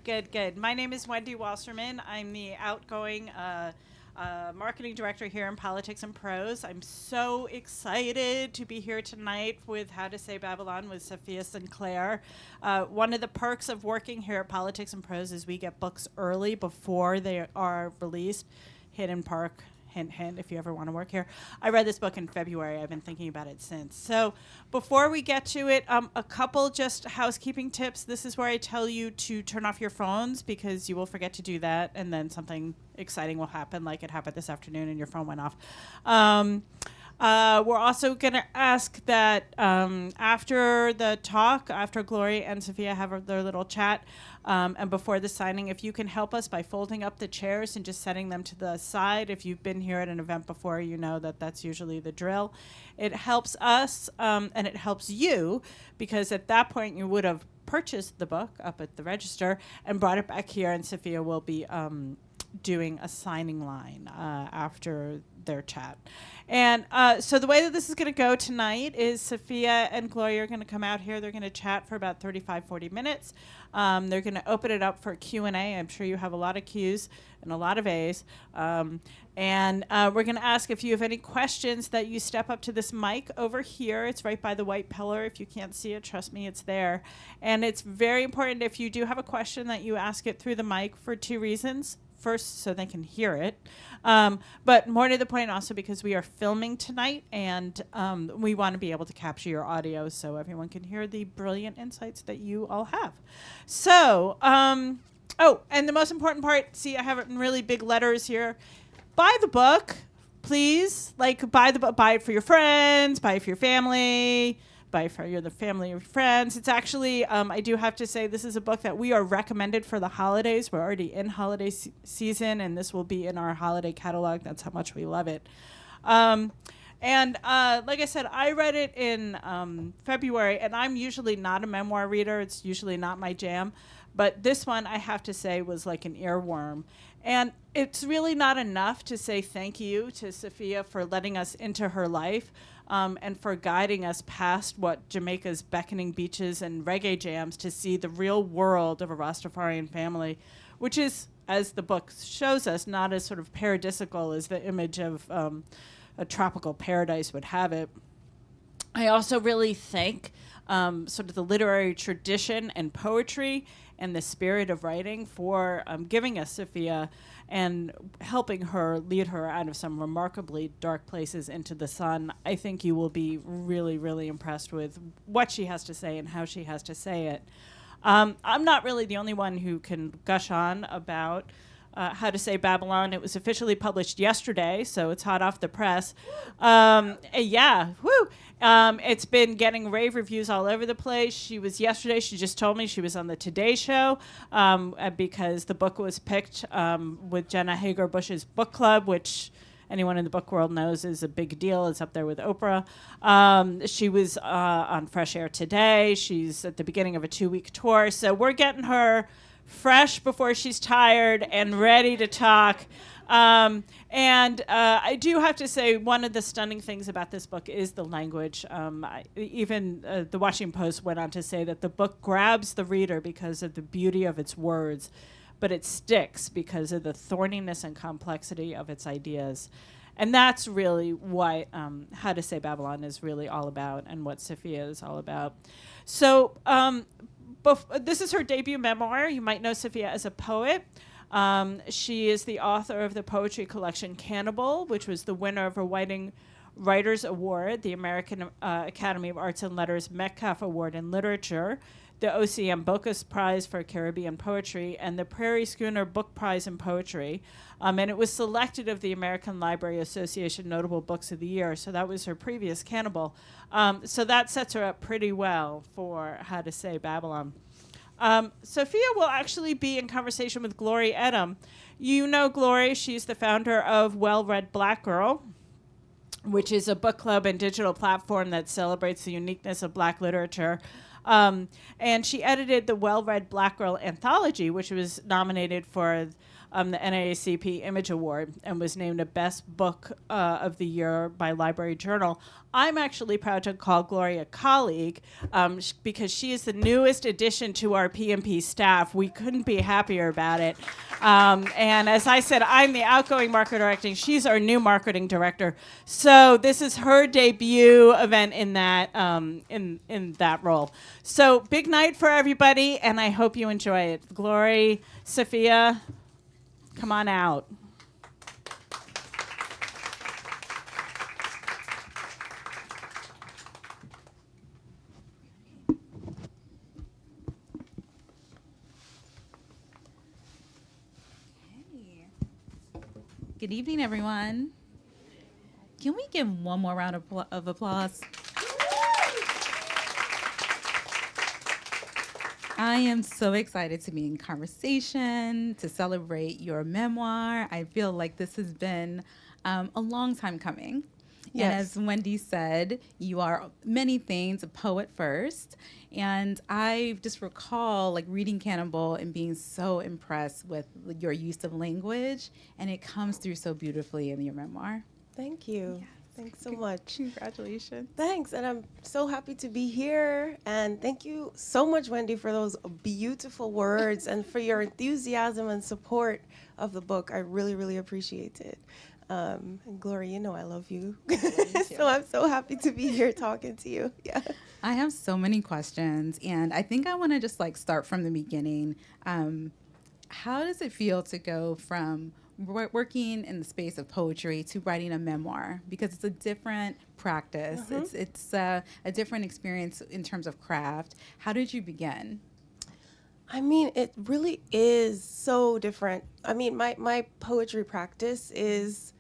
Good. My name is Wendy Wasserman. I'm the outgoing marketing director here in Politics and Prose. I'm so excited to be here tonight with How to Say Babylon with Safiya Sinclair. One of the perks of working here at Politics and Prose is we get books early before they are released. Hidden Park. Hint, hint, if you ever want to work here. I read this book in February. I've been thinking about it since. So before we get to it, a couple just housekeeping tips. This is where I tell you to turn off your phones because you will forget to do that, and then something exciting will happen, like it happened this afternoon and your phone went off. We're also going to ask that after the talk, after Glory and Safiya have their little chat, and before the signing, if you can help us by folding up the chairs and just setting them to the side. If you've been here at an event before, you know that that's usually the drill. It helps us and it helps you because at that point you would have purchased the book up at the register and brought it back here, and Safiya will be doing a signing line after their chat. And so the way that this is going to go tonight is Safiya and Gloria are going to come out here. They're going to chat for about 35, 40 minutes. They're going to open it up for Q&A. I'm sure you have a lot of Q's and a lot of A's. And we're going to ask if you have any questions that you step up to this mic over here. It's right by the white pillar. If you can't see it, trust me, it's there. And it's very important if you do have a question that you ask it through the mic for two reasons. First, so they can hear it. But more to the point also because we are filming tonight and we want to be able to capture your audio so everyone can hear the brilliant insights that you all have. So, and the most important part, see, I have it in really big letters here. Buy the book, please. Like, buy it for your friends, buy it for your family, buy it for the family or friends. It's actually, I do have to say, this is a book that we are recommended for the holidays. We're already in holiday season, and this will be in our holiday catalog. That's how much we love it. And like I said, I read it in February, and I'm usually not a memoir reader. It's usually not my jam. But this one, I have to say, was like an earworm. And it's really not enough to say thank you to Safiya for letting us into her life and for guiding us past what Jamaica's beckoning beaches and reggae jams to see the real world of a Rastafarian family, which is, as the book shows us, not as sort of paradisical as the image of a tropical paradise would have it. I also really thank sort of the literary tradition and poetry and the spirit of writing for giving us Safiya and helping her lead her out of some remarkably dark places into the sun. I think you will be really, really impressed with what she has to say and how she has to say it. I'm not really the only one who can gush on about How to Say Babylon. It was officially published yesterday, so it's hot off the press. Yeah, woo! It's been getting rave reviews all over the place. She just told me she was on the Today Show because the book was picked with Jenna Hager-Bush's book club, which anyone in the book world knows is a big deal. It's up there with Oprah. She was on Fresh Air Today. She's at the beginning of a 2-week tour. So we're getting her fresh before she's tired and ready to talk. I do have to say one of the stunning things about this book is the language. The Washington Post went on to say that the book grabs the reader because of the beauty of its words, but it sticks because of the thorniness and complexity of its ideas. And that's really what How to Say Babylon is really all about and what Safiya is all about. So this is her debut memoir. You might know Safiya as a poet. She is the author of the poetry collection Cannibal, which was the winner of a Writers Award, the American Academy of Arts and Letters Metcalf Award in Literature, the OCM Bocas Prize for Caribbean Poetry, and the Prairie Schooner Book Prize in Poetry. And it was selected of the American Library Association Notable Books of the Year, so that was her previous Cannibal. So that sets her up pretty well for How to Say Babylon. Safiya will actually be in conversation with Glory Edim. You know Glory, she's the founder of Well Read Black Girl, which is a book club and digital platform that celebrates the uniqueness of black literature. And she edited the well-read Black Girl anthology, which was nominated for the NAACP Image Award and was named a Best Book of the Year by Library Journal. I'm actually proud to call Gloria a colleague because she is the newest addition to our PMP staff. We couldn't be happier about it. And as I said, I'm the outgoing marketing director. She's our new marketing director. So this is her debut event in that in that role. So big night for everybody, and I hope you enjoy it. Glory, Safiya, come on out. Good evening, everyone. Can we give one more round of applause? I am so excited to be in conversation, to celebrate your memoir. I feel like this has been a long time coming. Yes. And as Wendy said, you are many things, a poet first. And I just recall like reading Cannibal and being so impressed with your use of language. And it comes through so beautifully in your memoir. Thank you. Yes. Thanks so much. Congratulations. Thanks. And I'm so happy to be here. And thank you so much, Wendy, for those beautiful words and for your enthusiasm and support of the book. I really, really appreciate it. And Gloria, you know I love you. So I'm so happy to be here talking to you. Yeah. I have so many questions, and I think I want to just like start from the beginning. How does it feel to go from working in the space of poetry to writing a memoir? Because it's a different practice. Mm-hmm. It's a different experience in terms of craft. How did you begin? I mean, it really is so different. I mean, my poetry practice is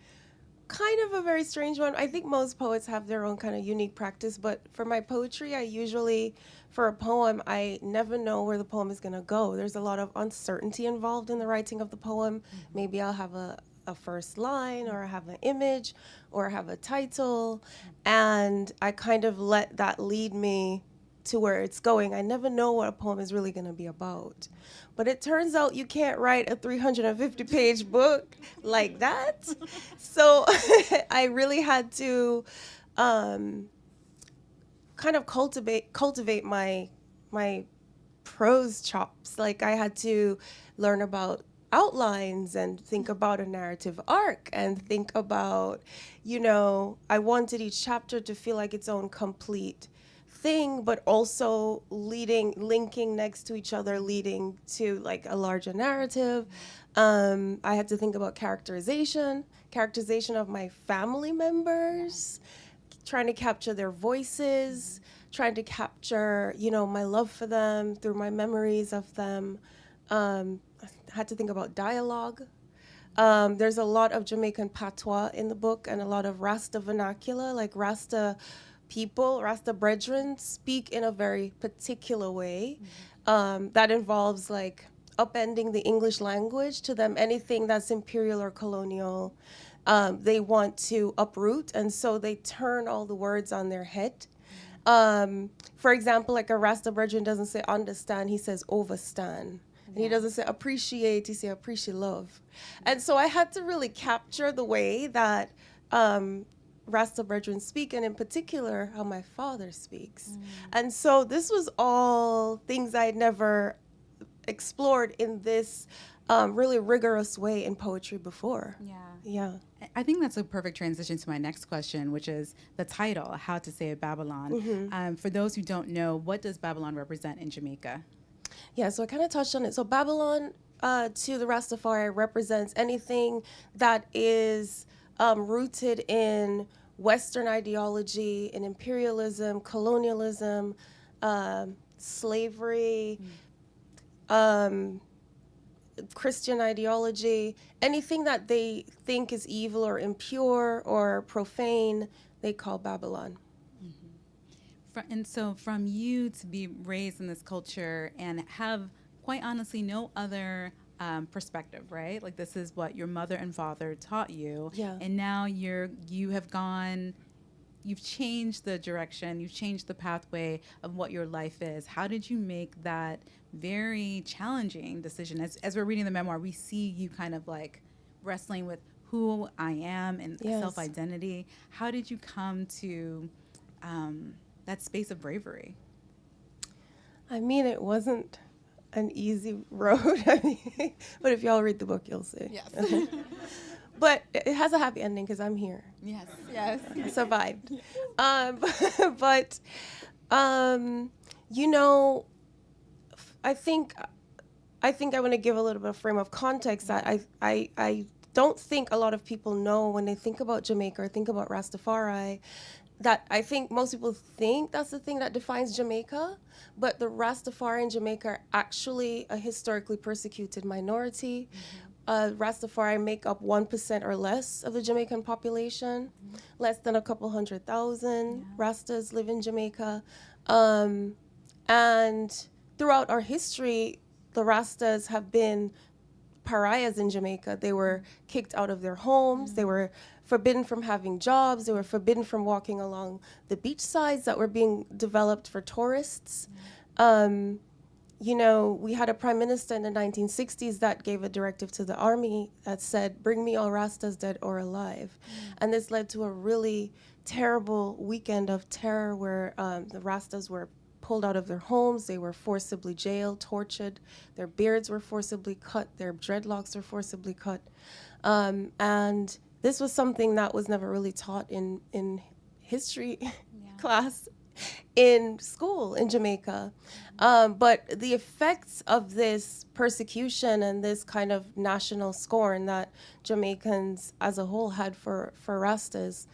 kind of a very strange one. I think most poets have their own kind of unique practice, but for my poetry, I usually, for a poem, I never know where the poem is going to go. There's a lot of uncertainty involved in the writing of the poem. Mm-hmm. Maybe I'll have a first line, or I have an image, or I have a title, and I kind of let that lead me to where it's going. I never know what a poem is really going to be about. But it turns out you can't write a 350-page book like that. So I really had to kind of cultivate my prose chops. Like I had to learn about outlines and think about a narrative arc and think about, I wanted each chapter to feel like its own complete thing, but also linking next to each other, leading to like a larger narrative. I had to think about characterization of my family members, trying to capture their voices, trying to capture, my love for them through my memories of them. I had to think about dialogue. There's a lot of Jamaican patois in the book and a lot of Rasta vernacular, like Rasta people, Rasta brethren, speak in a very particular way that involves like upending the English language. To them, anything that's imperial or colonial, they want to uproot, and so they turn all the words on their head. For example, like a Rasta brethren doesn't say understand, he says overstand. And he doesn't say appreciate, he says appreciate love. And so I had to really capture the way that Rasta brethren speak, and in particular, how my father speaks. And so this was all things I had never explored in this really rigorous way in poetry before. Yeah. I think that's a perfect transition to my next question, which is the title, How to Say It Babylon. Mm-hmm. For those who don't know, what does Babylon represent in Jamaica? Yeah, so I kind of touched on it. So Babylon to the Rastafari represents anything that is rooted in Western ideology, in imperialism, colonialism, slavery, Christian ideology, anything that they think is evil or impure or profane, they call Babylon. And so from you to be raised in this culture and have, quite honestly, no other perspective, right? Like this is what your mother and father taught you. Yeah. And now you have gone, you've changed the direction, you've changed the pathway of what your life is. How did you make that very challenging decision? As we're reading the memoir, we see you kind of like wrestling with who I am and self-identity. How did you come to that space of bravery? I mean, it wasn't an easy road. I mean, but if y'all read the book, you'll see. Yes. But it has a happy ending because I'm here. Yes. I survived. But you know, I think I want to give a little bit of frame of context that I don't think a lot of people know when they think about Jamaica or think about Rastafari, that I think most people think that's the thing that defines Jamaica, but the Rastafari in Jamaica are actually a historically persecuted minority. Rastafari make up 1% or less of the Jamaican population. Less than a couple 100,000 Rastas live in Jamaica. And throughout our history, the Rastas have been pariahs in Jamaica. They were kicked out of their homes. They were forbidden from having jobs. They were forbidden from walking along the beach sides that were being developed for tourists. You know, we had a prime minister in the 1960s that gave a directive to the army that said, bring me all Rastas dead or alive. And this led to a really terrible weekend of terror where the Rastas were pulled out of their homes, they were forcibly jailed, tortured, their beards were forcibly cut, their dreadlocks were forcibly cut. And this was something that was never really taught in history class in school in Jamaica. But the effects of this persecution and this kind of national scorn that Jamaicans as a whole had for Rastas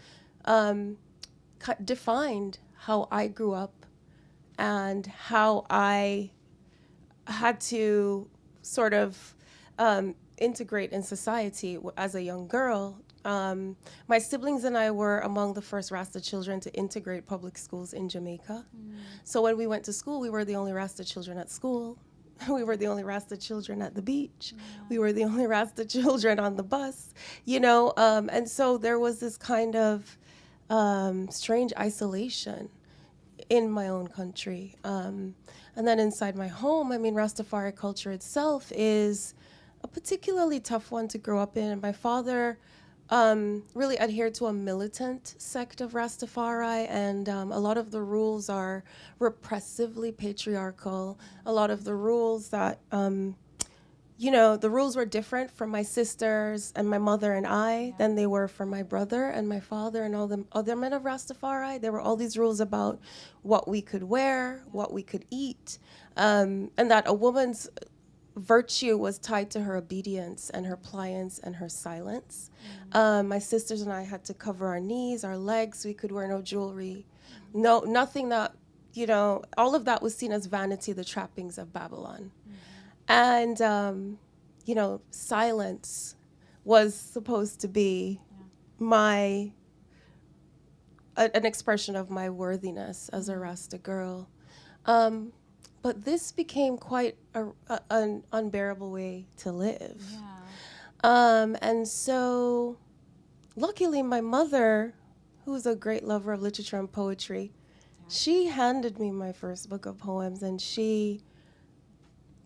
defined how I grew up and how I had to sort of integrate in society as a young girl. My siblings and I were among the first Rasta children to integrate public schools in Jamaica. So when we went to school, we were the only Rasta children at school. We were the only Rasta children at the beach. We were the only Rasta children on the bus, you know. And so there was this kind of strange isolation in my own country. And then inside my home, I mean, Rastafari culture itself is a particularly tough one to grow up in. And my father really adhered to a militant sect of Rastafari, and a lot of the rules are repressively patriarchal. A lot of the rules that, you know, the rules were different from my sisters and my mother and I than they were for my brother and my father and all the other men of Rastafari. There were all these rules about what we could wear, what we could eat, and that a woman's virtue was tied to her obedience and her pliance and her silence. My sisters and I had to cover our knees, our legs. We could wear no jewelry, nothing that, you know, all of that was seen as vanity, the trappings of Babylon. And, you know, silence was supposed to be an expression of my worthiness as a Rasta girl. But this became quite an unbearable way to live. And so, luckily, my mother, who's a great lover of literature and poetry, she handed me my first book of poems, and she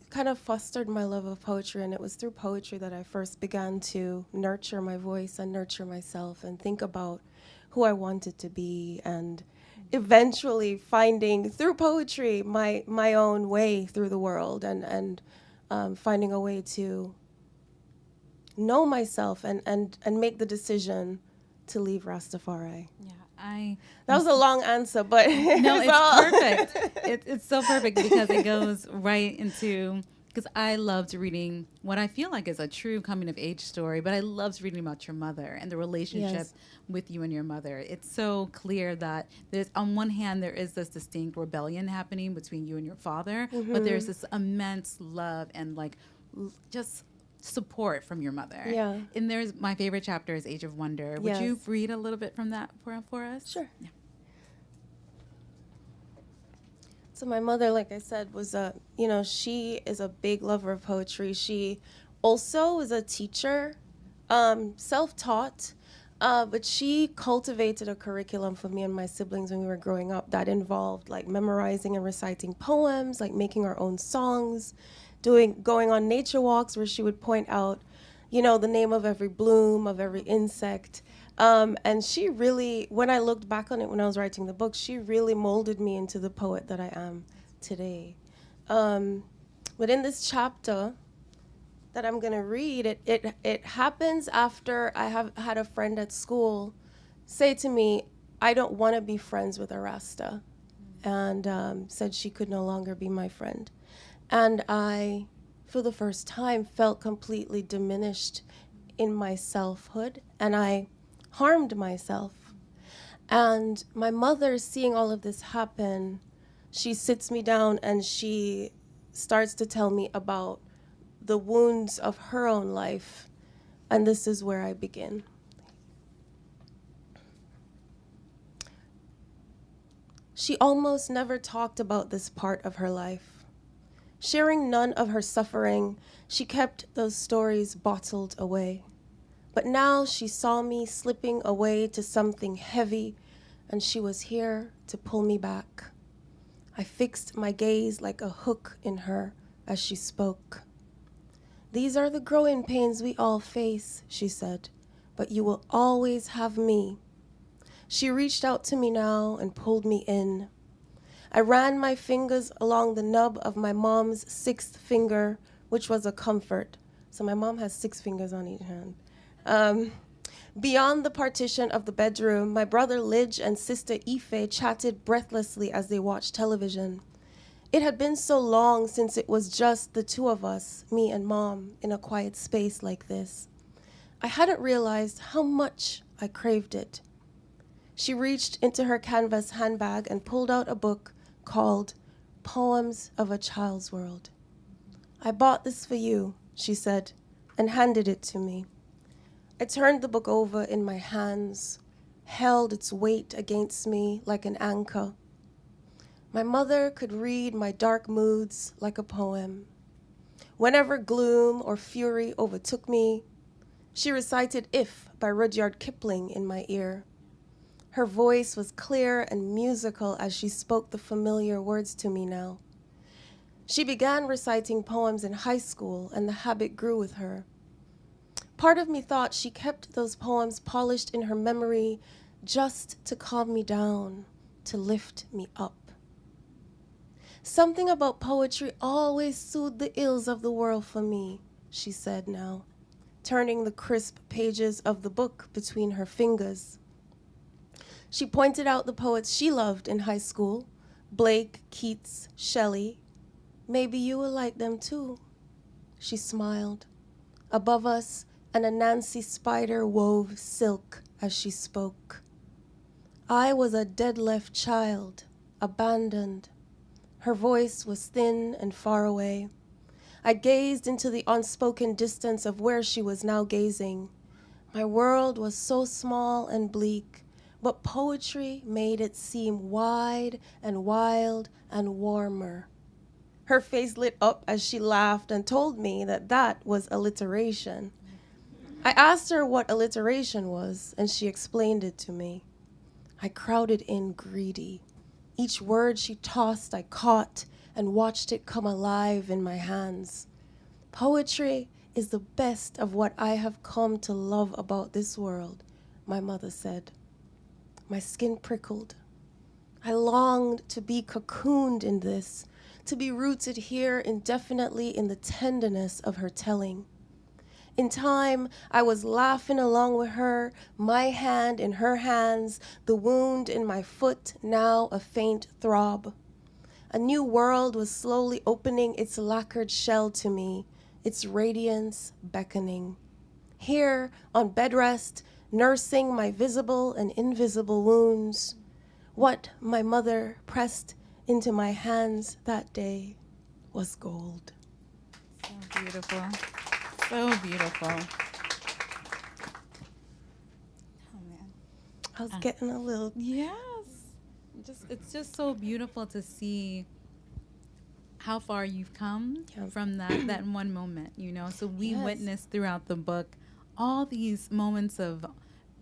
kind of fostered my love of poetry. And it was through poetry that I first began to nurture my voice and nurture myself and think about who I wanted to be, and eventually finding through poetry my own way through the world, and finding a way to know myself and make the decision to leave Rastafari. That was a long answer, but no, it's perfect. It's so perfect because it goes right into, because I loved reading what I feel like is a true coming of age story, but I loved reading about your mother and the relationship with you and your mother. It's so clear that there's, on one hand, there is this distinct rebellion happening between you and your father, but there's this immense love and like just support from your mother. And there's, my favorite chapter is Age of Wonder. Would you read a little bit from that for us? Sure. So my mother, like I said, was she is a big lover of poetry. She also was a teacher, self-taught, But she cultivated a curriculum for me and my siblings when we were growing up that involved like memorizing and reciting poems, like making our own songs, going on nature walks where she would point out, you know, the name of every bloom, of every insect. And she really, when I looked back on it when I was writing the book, she really molded me into the poet that I am today. But in this chapter that I'm gonna read, it happens after I have had a friend at school say to me, I don't want to be friends with a Rasta, and said she could no longer be my friend. And I, for the first time, felt completely diminished in my selfhood, and I harmed myself. And my mother, seeing all of this happen, she sits me down and she starts to tell me about the wounds of her own life. And this is where I begin. She almost never talked about this part of her life. Sharing none of her suffering, she kept those stories bottled away. But now she saw me slipping away to something heavy, and she was here to pull me back. I fixed my gaze like a hook in her as she spoke. These are the growing pains we all face, she said, but you will always have me. She reached out to me now and pulled me in. I ran my fingers along the nub of my mom's sixth finger, which was a comfort. So my mom has 6 fingers on each hand. Beyond the partition of the bedroom, my brother Lidge and sister Ife chatted breathlessly as they watched television. It had been so long since it was just the two of us, me and Mom, in a quiet space like this. I hadn't realized how much I craved it. She reached into her canvas handbag and pulled out a book called Poems of a Child's World. I bought this for you, she said, and handed it to me. I turned the book over in my hands, held its weight against me like an anchor. My mother could read my dark moods like a poem. Whenever gloom or fury overtook me, she recited If by Rudyard Kipling in my ear. Her voice was clear and musical as she spoke the familiar words to me now. She began reciting poems in high school, and the habit grew with her. Part of me thought she kept those poems polished in her memory just to calm me down, to lift me up. Something about poetry always soothed the ills of the world for me, she said now, turning the crisp pages of the book between her fingers. She pointed out the poets she loved in high school, Blake, Keats, Shelley. Maybe you will like them too. She smiled. Above us, an Anansi spider wove silk as she spoke. I was a dead-left child, abandoned. Her voice was thin and far away. I gazed into the unspoken distance of where she was now gazing. My world was so small and bleak, but poetry made it seem wide and wild and warmer. Her face lit up as she laughed and told me that that was alliteration. I asked her what alliteration was, and she explained it to me. I crowded in greedy. Each word she tossed, I caught and watched it come alive in my hands. Poetry is the best of what I have come to love about this world, my mother said. My skin prickled. I longed to be cocooned in this, to be rooted here indefinitely in the tenderness of her telling. In time, I was laughing along with her, my hand in her hands, the wound in my foot now a faint throb. A new world was slowly opening its lacquered shell to me, its radiance beckoning. Here, on bed rest, nursing my visible and invisible wounds, what my mother pressed into my hands that day was gold. So beautiful. So beautiful. Oh, man. I was getting a little... Yes. It's just so beautiful to see how far you've come from that one moment, you know. So we witnessed throughout the book all these moments of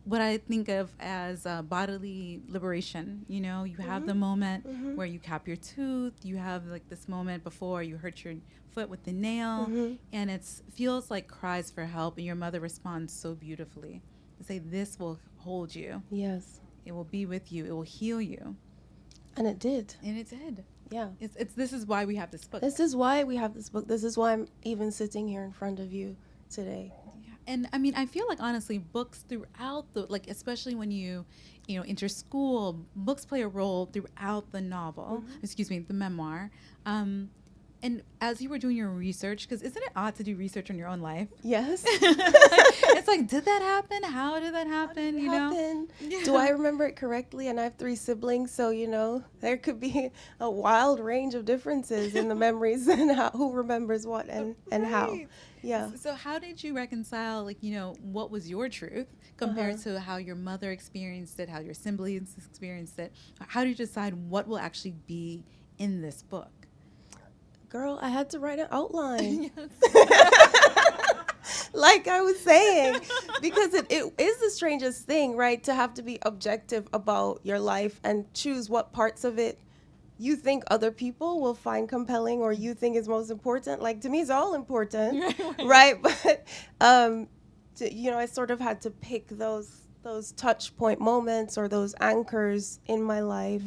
what I think of as bodily liberation. You know, you have the moment where you cap your tooth. You have like this moment before you hurt your foot with the nail, and it feels like cries for help, and your mother responds so beautifully to say, "This will hold you. Yes. It will be with you. It will heal you." And it did. And it did. Yeah. It's this is why we have this book. This is why we have this book. This is why I'm even sitting here in front of you today. Yeah. And I mean, I feel like honestly, books throughout the, like, especially when you enter school, books play a role throughout the novel. Excuse me, the memoir. And as you were doing your research, because isn't it odd to do research on your own life? Yes. It's like, did that happen? How did that happen? Know? Do I remember it correctly? And I have 3 siblings, so there could be a wild range of differences in the memories and who remembers what and how. Yeah. So how did you reconcile, like, what was your truth compared to how your mother experienced it, how your siblings experienced it? How do you decide what will actually be in this book? Girl, I had to write an outline. Like I was saying, because it is the strangest thing, right? To have to be objective about your life and choose what parts of it you think other people will find compelling or you think is most important. Like, to me, it's all important, right? But, I sort of had to pick those touch point moments or those anchors in my life,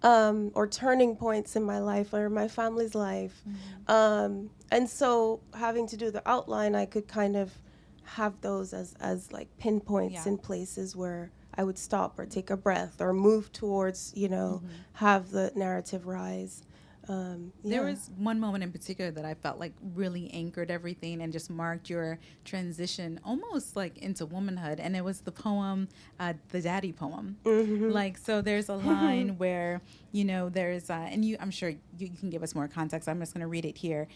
or turning points in my life or my family's life. And so having to do the outline, I could kind of have those as like pinpoints in places where I would stop or take a breath or move towards, have the narrative rise. There was one moment in particular that I felt like really anchored everything and just marked your transition almost like into womanhood. And it was the poem, the Daddy poem. Like, so there's a line where, there's, and I'm sure you can give us more context. I'm just going to read it here.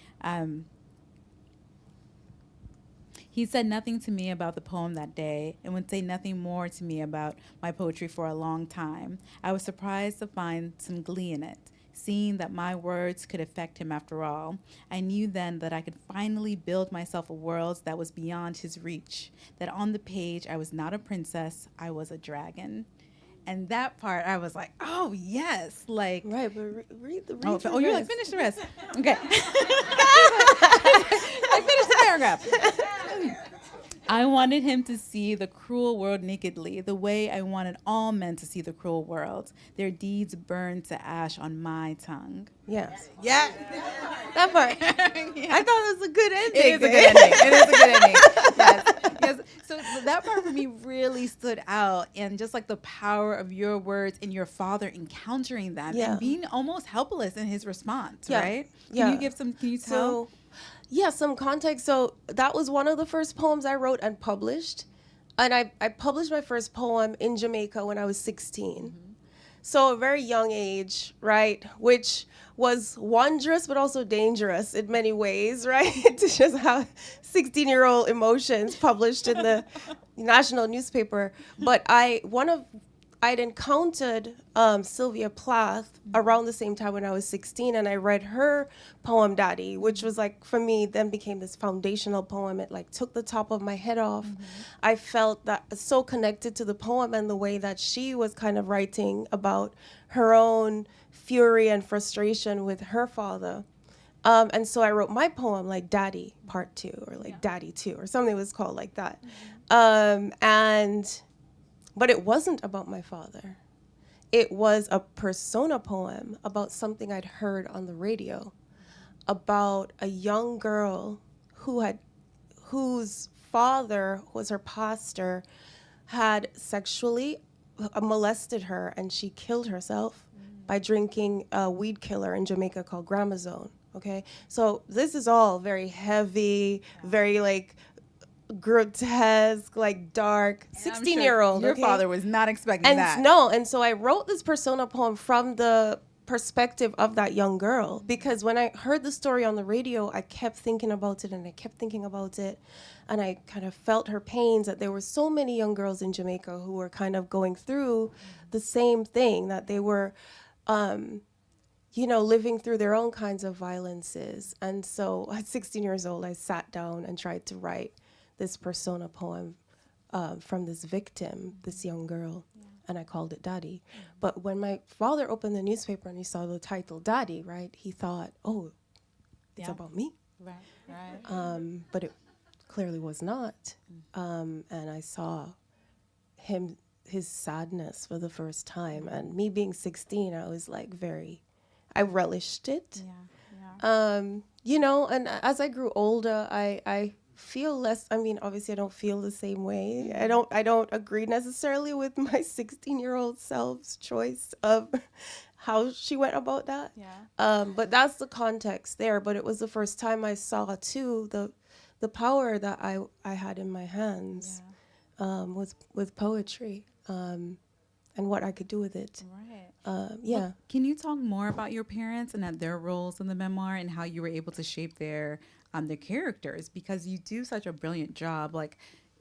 He said nothing to me about the poem that day and would say nothing more to me about my poetry for a long time. I was surprised to find some glee in it. Seeing that my words could affect him after all, I knew then that I could finally build myself a world that was beyond his reach, that on the page I was not a princess, I was a dragon. And that part, I was like, oh, yes. Like, right, but read the rest. Oh, you're like, finish the rest. Okay. I finished the paragraph. I wanted him to see the cruel world nakedly, the way I wanted all men to see the cruel world. Their deeds burned to ash on my tongue. Yes. Yeah. That part. I thought it was a good ending. It is a good ending. It is a good ending. Yes. So that part for me really stood out, and just like the power of your words and your father encountering them and being almost helpless in his response, right? Can you tell? Some context. So that was one of the first poems I wrote and published. And I published my first poem in Jamaica when I was 16. So a very young age, right? Which was wondrous, but also dangerous in many ways, right? To just have 16-year-old emotions published in the national newspaper. But I'd encountered Sylvia Plath around the same time when I was 16, and I read her poem Daddy, which was like, for me, then became this foundational poem. It like took the top of my head off. I felt that so connected to the poem and the way that she was kind of writing about her own fury and frustration with her father. And so I wrote my poem like Daddy Part 2 or like Daddy 2 or something was called like that. But it wasn't about my father. It was a persona poem about something I'd heard on the radio about a young girl whose father was her pastor, had sexually molested her, and she killed herself by drinking a weed killer in Jamaica called Gramazone. Okay, so this is all very heavy, very like grotesque, like dark, 16-year-old. Sure your father was not expecting that. No, and so I wrote this persona poem from the perspective of that young girl, because when I heard the story on the radio, I kept thinking about it and I kept thinking about it, and I kind of felt her pains that there were so many young girls in Jamaica who were kind of going through the same thing, that they were living through their own kinds of violences. And so at 16 years old, I sat down and tried to write this persona poem from this victim, this young girl, and I called it Daddy. But when my father opened the newspaper and he saw the title Daddy, right, he thought, oh, it's about me. Right. But it clearly was not. And I saw his sadness for the first time. And me being 16, I was like I relished it. You know, and as I grew older, I feel less, I mean, obviously I don't feel the same way. I don't agree necessarily with my 16-year-old self's choice of how she went about that. But that's the context there. But it was the first time I saw too the power that I had in my hands with poetry and what I could do with it. Well, can you talk more about your parents and their roles in the memoir and how you were able to shape their characters? Because you do such a brilliant job. Like,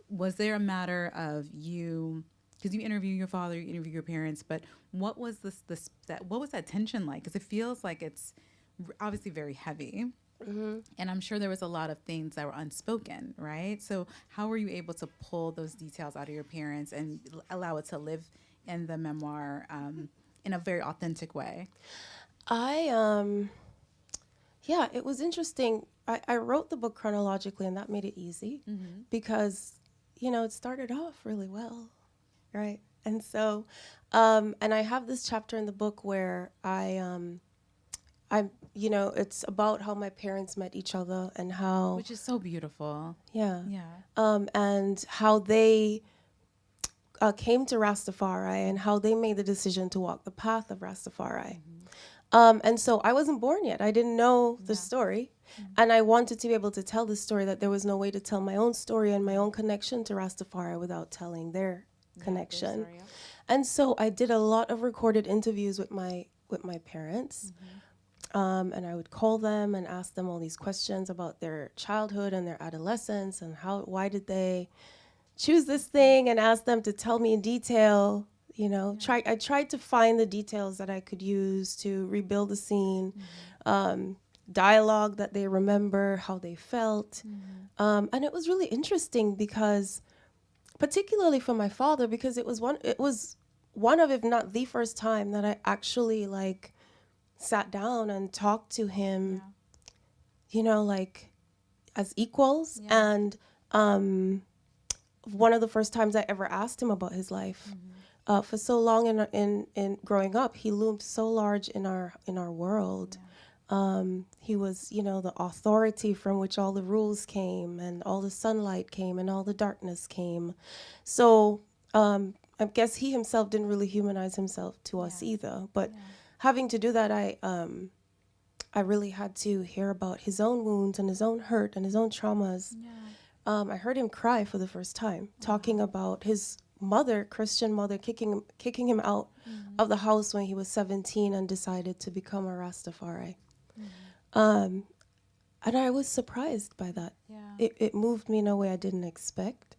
was there a matter of you, because you interview your father, you interview your parents, but what was what was that tension like? Because it feels like it's obviously very heavy. And I'm sure there was a lot of things that were unspoken, right? So how were you able to pull those details out of your parents and allow it to live in the memoir in a very authentic way? It was interesting. I wrote the book chronologically, and that made it easy because, you know, it started off really well, right? And so, and I have this chapter in the book where you know, it's about how my parents met each other and how... Which is so beautiful. And how they came to Rastafari and how they made the decision to walk the path of Rastafari. And so I wasn't born yet. I didn't know the story. And I wanted to be able to tell the story, that there was no way to tell my own story and my own connection to Rastafari without telling their connection. Their story, And so I did a lot of recorded interviews with my parents. And I would call them and ask them all these questions about their childhood and their adolescence and why did they choose this thing, and ask them to tell me in detail, you know. I tried to find the details that I could use to rebuild the scene, dialogue that they remember, how they felt. And it was really interesting because, particularly for my father, because it was one of, if not the first time that I actually sat down and talked to him, you know, as equals. And one of the first times I ever asked him about his life. For so long in growing up, he loomed so large in our world. He was, you know, the authority from which all the rules came and all the sunlight came and all the darkness came. So I guess he himself didn't really humanize himself to us either. But having to do that, I really had to hear about his own wounds and his own hurt and his own traumas. I heard him cry for the first time, talking about his mother, Christian mother, kicking him out of the house when he was 17 and decided to become a Rastafari. And I was surprised by that. It moved me in a way I didn't expect.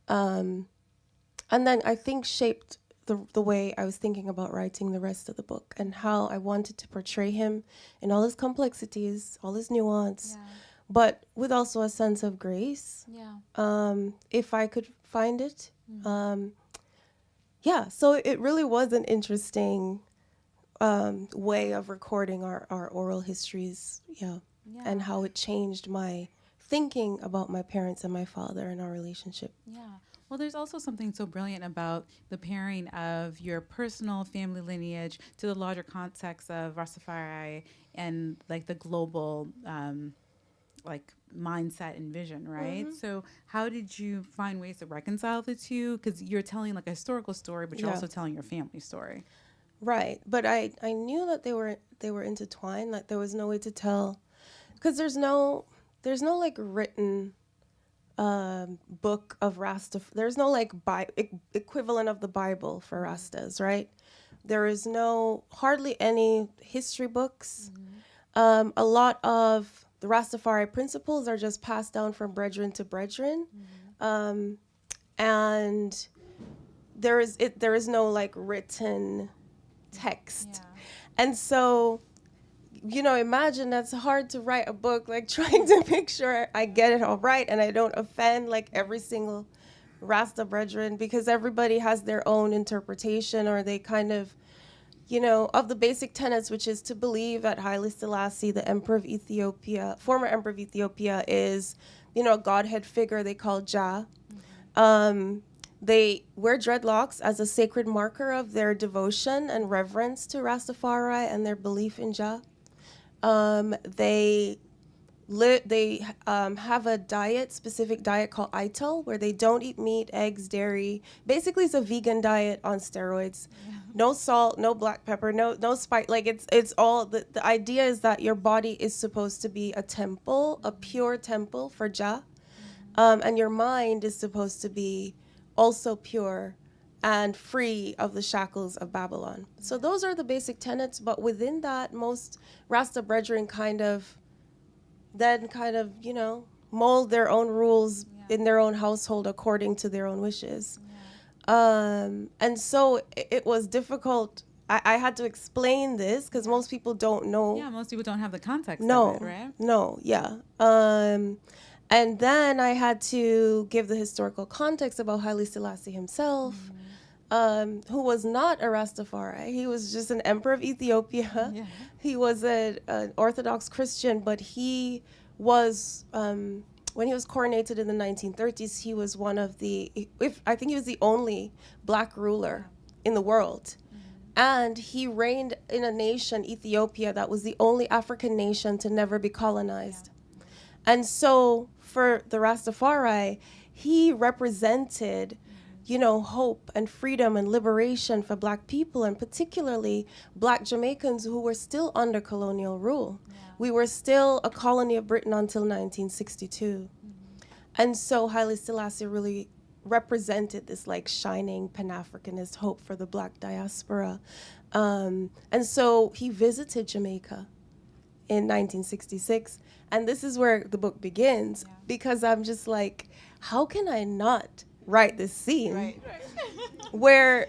And then I think shaped the way I was thinking about writing the rest of the book, and how I wanted to portray him in all his complexities, all his nuance, but with also a sense of grace, if I could find it. So it really was an interesting way of recording our oral histories, and how it changed my thinking about my parents and my father and our relationship. Well, there's also something so brilliant about the pairing of your personal family lineage to the larger context of Rastafari and the global mindset and vision, right? So how did you find ways to reconcile the two? Because you're telling a historical story, but you're also telling your family story. Right, but I knew that they were intertwined. Like there was no way to tell, because there's no written book of Rasta. There's no equivalent of the Bible for Rastas, right? There is hardly any history books. A lot of the Rastafari principles are just passed down from brethren to brethren, and there is no written text, and so, you know, imagine that's hard to write a book, trying to make sure I get it all right and I don't offend every single Rasta brethren, because everybody has their own interpretation, or they kind of, you know, of the basic tenets, which is to believe that Haile Selassie, the Emperor of Ethiopia, former Emperor of Ethiopia, is, you know, a Godhead figure they call Jah. They wear dreadlocks as a sacred marker of their devotion and reverence to Rastafari and their belief in Jah. They have a specific diet called ital, where they don't eat meat, eggs, dairy. Basically, it's a vegan diet on steroids. Yeah. No salt, no black pepper, no spice. Like it's all the idea is that your body is supposed to be a temple, a pure temple for Jah, and your mind is supposed to be also pure and free of the shackles of Babylon. So those are the basic tenets. But within that, most Rasta brethren kind of, you know, mold their own rules in their own household according to their own wishes. And so it was difficult. I had to explain this because most people don't know. Yeah, most people don't have the context of it, right? No, yeah. And then I had to give the historical context about Haile Selassie himself, who was not a Rastafari. He was just an emperor of Ethiopia. Yeah. He was an Orthodox Christian, but he was, when he was coronated in the 1930s, he was one of I think he was the only black ruler in the world. And he reigned in a nation, Ethiopia, that was the only African nation to never be colonized. And so for the Rastafari, he represented, you know, hope and freedom and liberation for black people, and particularly black Jamaicans who were still under colonial rule. Yeah. We were still a colony of Britain until 1962. And so Haile Selassie really represented this like shining Pan-Africanist hope for the black diaspora. And so he visited Jamaica in 1966. And this is where the book begins, because I'm just like, how can I not write this scene where,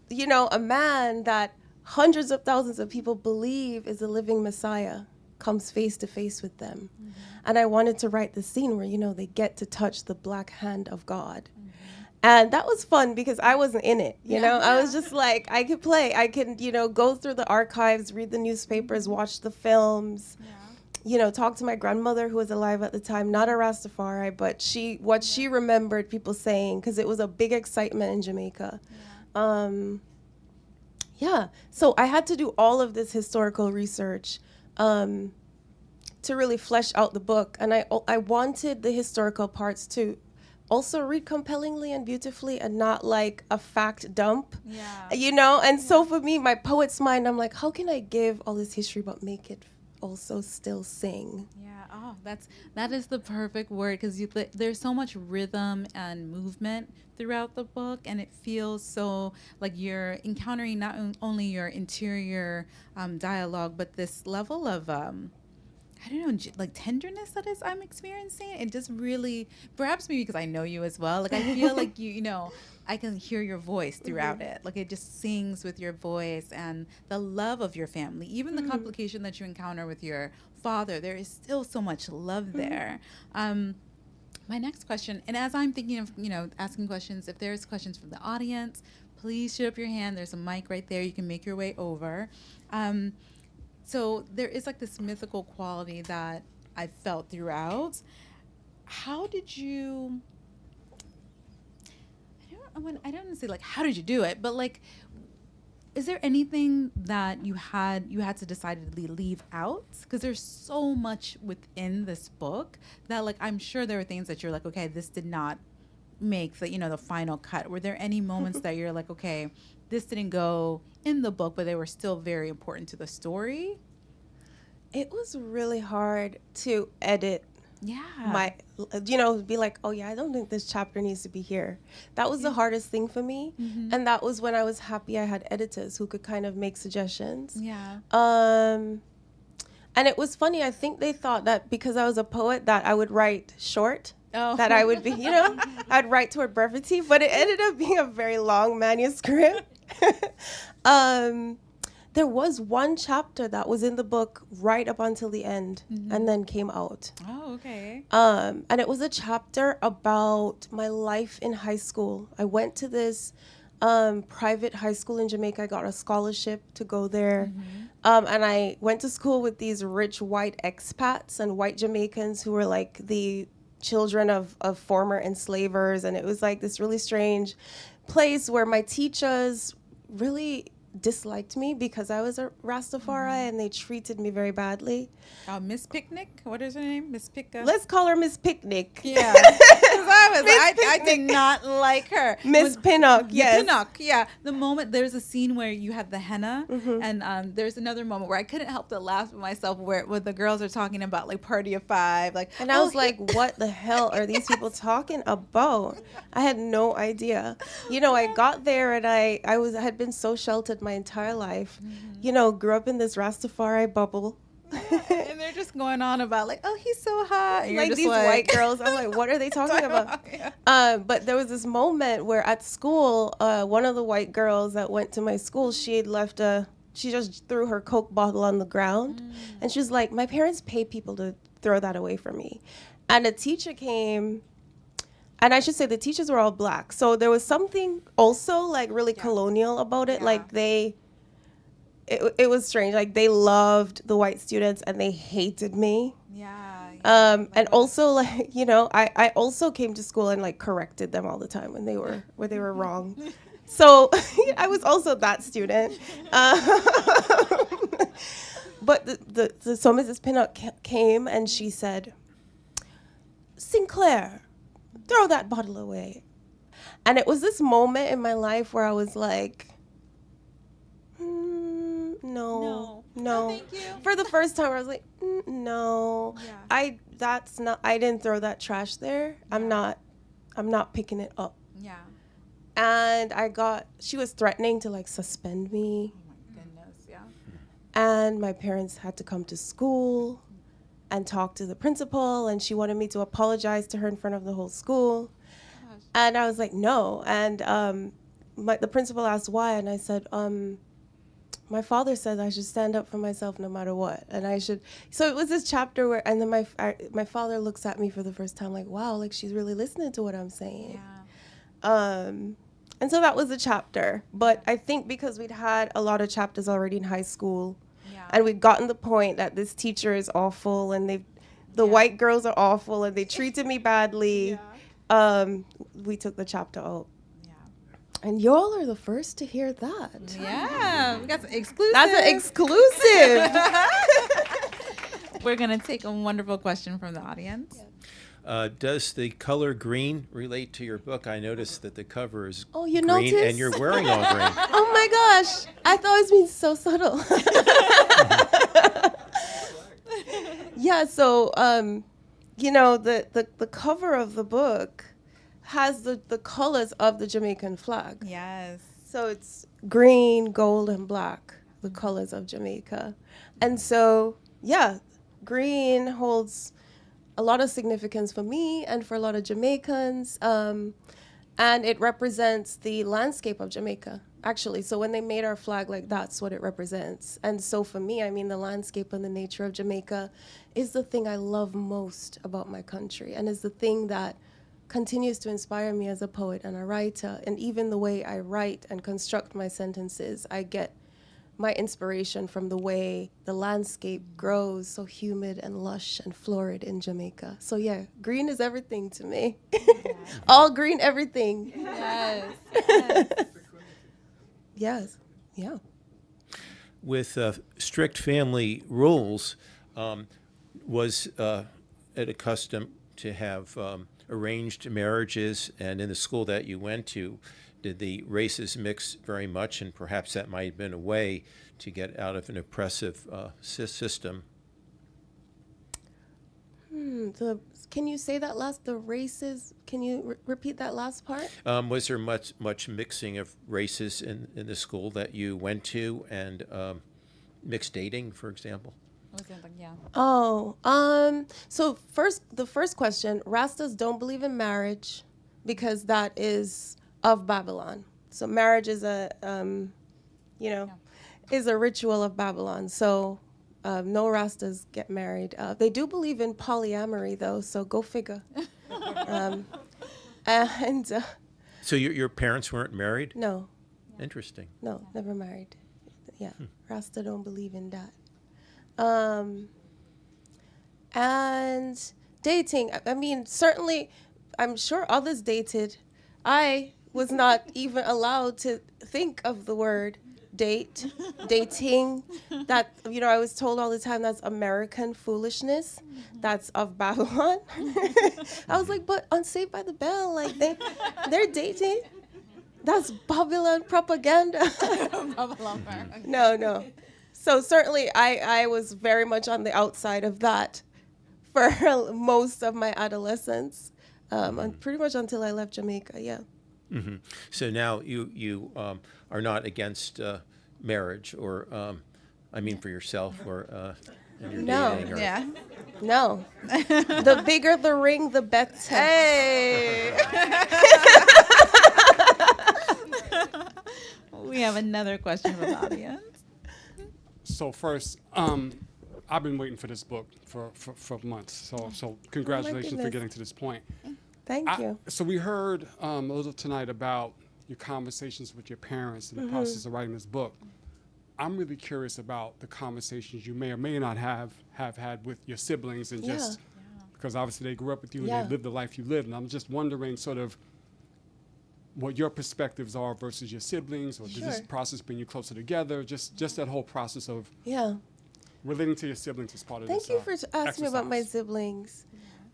you know, a man that hundreds of thousands of people believe is a living Messiah comes face to face with them. And I wanted to write the scene where, you know, they get to touch the black hand of God. And that was fun because I wasn't in it, you know? I was just like, I could play. I can, you know, go through the archives, read the newspapers, watch the films, you know, talk to my grandmother who was alive at the time, not a Rastafari, but what she remembered people saying, because it was a big excitement in Jamaica. So I had to do all of this historical research to really flesh out the book. And I wanted the historical parts to also read compellingly and beautifully and not like a fact dump, you know? And so for me, my poet's mind, I'm like, how can I give all this history but make it also still sing? That is the perfect word, because there's so much rhythm and movement throughout the book, and it feels so like you're encountering not only your interior dialogue, but this level of I don't know, like tenderness I'm experiencing. It just really, perhaps maybe because I know you as well, like I feel like you know, I can hear your voice throughout it. Like it just sings with your voice and the love of your family, even the complication that you encounter with your father. There is still so much love there. My next question, and as I'm thinking of, you know, asking questions, if there's questions from the audience, please shoot up your hand. There's a mic right there. You can make your way over. So there is like this mythical quality that I felt throughout. How did you, I don't want to say like, how did you do it? But like, is there anything that you had to decidedly leave out? Because there's so much within this book that like, I'm sure there were things that you're like, okay, this did not make the, you know, the final cut. Were there any moments that you're like, okay, this didn't go in the book, but they were still very important to the story? It was really hard to edit. Be like, oh yeah, I don't think this chapter needs to be here. That was the hardest thing for me. And that was when I was happy I had editors who could kind of make suggestions. And it was funny, I think they thought that because I was a poet that I would write short. That I would be, you know, I'd write toward brevity, but it ended up being a very long manuscript. there was one chapter that was in the book right up until the end and then came out. Oh, okay. And it was a chapter about my life in high school. I went to this private high school in Jamaica. I got a scholarship to go there. And I went to school with these rich white expats and white Jamaicans who were like the children of former enslavers. And it was like this really strange place where my teachers really disliked me because I was a Rastafari and they treated me very badly. Miss Picnic? What is her name? Miss Picnic? Let's call her Miss Picnic. Yeah. I did not like her. Miss Pinnock, yes. Pinnock, yeah. The moment, there's a scene where you have the henna, and there's another moment where I couldn't help to laugh at myself where the girls are talking about, like, Party of Five. Like, and I was like, what the hell are these people talking about? I had no idea. You know, I got there and I had been so sheltered my entire life. You know, grew up in this Rastafari bubble. And they're just going on about like, oh, he's so hot. And like these white girls. I'm like, what are they talking about? But there was this moment where at school, one of the white girls that went to my school, she just threw her Coke bottle on the ground. And she was like, my parents pay people to throw that away from me. And a teacher came, and I should say the teachers were all black. So there was something also like really colonial about it. Like it was strange. Like they loved the white students and they hated me. And also like, you know, I also came to school and like corrected them all the time when they were wrong. So I was also that student. But so Mrs. Pinnock came and she said, Sinclair, throw that bottle away. And it was this moment in my life where I was like, no, thank you. For the first time, I was like, no, I didn't throw that trash there. I'm not picking it up. Yeah. And she was threatening to like suspend me. Oh my goodness, yeah. And my parents had to come to school and talk to the principal, and she wanted me to apologize to her in front of the whole school. Gosh. And I was like, no. And the principal asked why, and I said, my father said I should stand up for myself no matter what, and I should. So it was this chapter where, and then my father looks at me for the first time like, wow, like she's really listening to what I'm saying. Yeah. And so that was the chapter. But I think because we'd had a lot of chapters already in high school, and we'd gotten the point that this teacher is awful, and the white girls are awful, and they treated me badly. We took the chapter out. And y'all are the first to hear that. Yeah, we got some exclusive. That's an exclusive. We're going to take a wonderful question from the audience. Does the color green relate to your book? I noticed that the cover is green noticed? And you're wearing all green. Oh my gosh. I thought it was being so subtle. Yeah, so, you know, the cover of the book has the colors of the Jamaican flag. Yes. So it's green, gold, and black, the colors of Jamaica. And so, yeah, green holds a lot of significance for me and for a lot of Jamaicans. And it represents the landscape of Jamaica, actually. So when they made our flag, like, that's what it represents. And so for me, I mean, the landscape and the nature of Jamaica is the thing I love most about my country, and is the thing that continues to inspire me as a poet and a writer. And even the way I write and construct my sentences, I get my inspiration from the way the landscape grows so humid and lush and florid in Jamaica. So yeah, green is everything to me. Yeah. All green, everything. Yes. Yes. Yeah. With strict family rules, was it accustomed to have arranged marriages, and in the school that you went to, did the races mix very much, and perhaps that might have been a way to get out of an oppressive system? Can you say that last, the races, can you repeat that last part? Was there much mixing of races in the school that you went to, and mixed dating, for example? Yeah. So the first question, Rastas don't believe in marriage because that is of Babylon. So marriage is is a ritual of Babylon. So no Rastas get married. They do believe in polyamory, though, so go figure. And So your parents weren't married? no, Interesting. no, never married. Yeah, Rasta don't believe in that. And dating, I mean, certainly, I'm sure others dated. I was not even allowed to think of the word dating. That, I was told all the time that's American foolishness. That's of Babylon. I was like, but on Saved by the Bell, like they're dating. That's Babylon propaganda. No. So certainly I was very much on the outside of that for most of my adolescence, and pretty much until I left Jamaica, yeah. Mm-hmm. So now you are not against marriage, or I mean for yourself, or in your No. dating, or Yeah. No. The bigger the ring, the better. Hey. We have another question from the audience. So first, I've been waiting for this book for months. So congratulations for goodness. getting to this point. Thank you. So we heard a little tonight about your conversations with your parents in the process of writing this book. I'm really curious about the conversations you may or may not have had with your siblings, and just because obviously they grew up with you and they lived the life you lived. And I'm just wondering sort of what your perspectives are versus your siblings, or does this process bring you closer together? Just that whole process of relating to your siblings as part of Thank this. you for asking me about my siblings.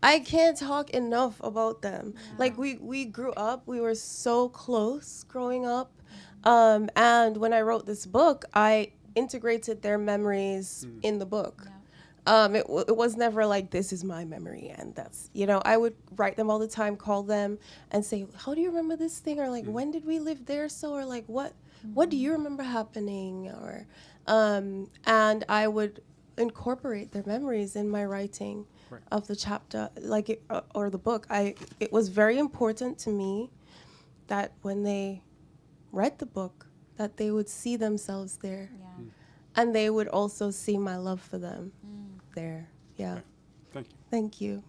I can't talk enough about them. Like we grew up, we were so close growing up. And when I wrote this book, I integrated their memories in the book. It was never like, this is my memory and that's, I would write them all the time, call them and say, how do you remember this thing? Or like, when did we live there? So, or like, what do you remember happening? Or, and I would incorporate their memories in my writing of the chapter, like or the book. It was very important to me that when they read the book, that they would see themselves there. And they would also see my love for them there. Yeah. Thank you. Thank you.